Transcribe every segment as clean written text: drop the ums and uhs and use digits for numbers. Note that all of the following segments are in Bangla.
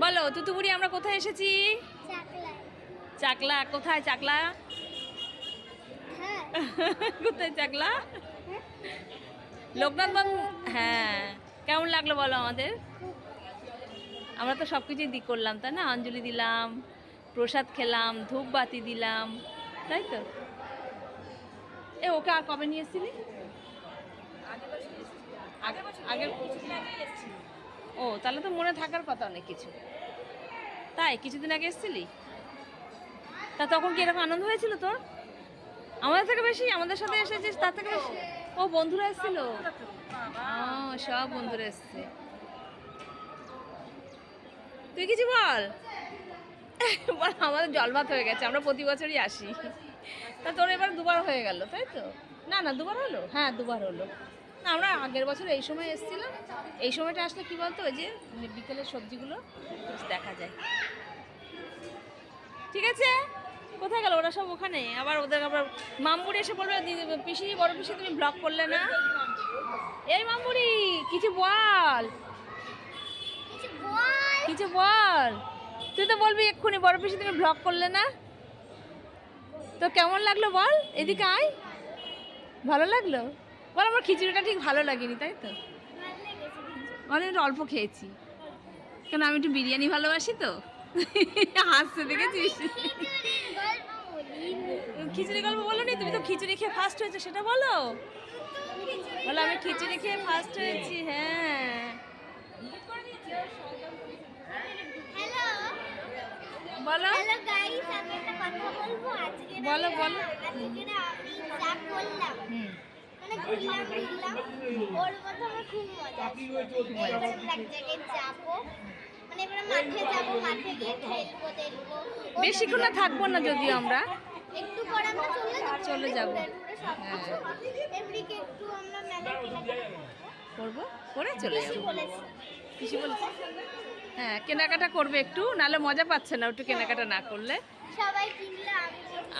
বলো তুতুকুড়ি আমরা কোথায় এসেছি? চাকলা। কোথায় চাকলা? কোথায় চাকলা? লোকনাথ বাবু। হ্যাঁ, কেমন লাগলো বলো আমাদের? আমরা তো সব কিছুই করলাম তাই না? অঞ্জলি দিলাম, প্রসাদ খেলাম, ধূপবাতি দিলাম, তাই তো? এ ওকে আর কবে নিয়ে এসেছিলি? আগের ও তাহলে তো মনে থাকার কথা অনেক কিছু। তাই কিছুদিন আগে এসেছিলি? তা তখন কি এরকম আনন্দ হয়েছিল তোর? আমাদের থেকে বেশি? আমাদের সাথে এসেছিস তার থেকে বেশি? ও বন্ধুরা এসেছিল? সব বন্ধুরা এসছে। তুই কিছু বল। বল আমাদের জলভাত হয়ে গেছে, আমরা প্রতি বছরই আসি। তা তোর এবার দুবার হয়ে গেল তাই তো? না না, দুবার হলো। হ্যাঁ, দুবার হলো। না, আমরা আগের বছর এই সময় এসেছিলাম। এই সময়টা আসলে কি বলতো, ওই যে বিকেলের সবজিগুলো দেখা যায়। ঠিক আছে, কোথায় গেল ওরা সব? ওখানে আবার ওদের আবার মামুড়ি এসে বলবে পিসি, বড় পিসি তুমি ব্লগ করলে না। এই মামুড়ি কিছু বল, কিছু বল। তুই তো বলবি এক্ষুনি বড় পিসি তুমি ব্লগ করলে না। তো কেমন লাগলো বল, এদিকে আয়। ভালো লাগলো? বল আমার খিচুড়িটা ঠিক ভালো লাগেনি তাই তো? মানে একটু অল্প খেয়েছি, কেন আমি একটু বিরিয়ানি ভালোবাসি তো। হাসতে দেখেছিস? খিচুড়ি গল্প বলো নি? তুমি তো খিচুড়ি খেয়ে ফার্স্ট হয়েছে, সেটা বলো। বলো আমি খিচুড়ি খেয়ে ফার্স্ট হয়েছি। হ্যাঁ, বলো বলো বলো। বেশিক্ষণ থাকবো না যদিও, আমরা একটু পরে আমরা চলে যাব। করবো, করে চলে যাবো। কিছু বলেছি? হ্যাঁ, কেনাকাটা করবে একটু, নাহলে মজা পাচ্ছে না একটু কেনাকাটা না করলে। সবাই কিনলে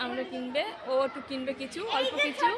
আমরা কিনবে, ও একটু কিনবে কিছু, অল্প কিছু।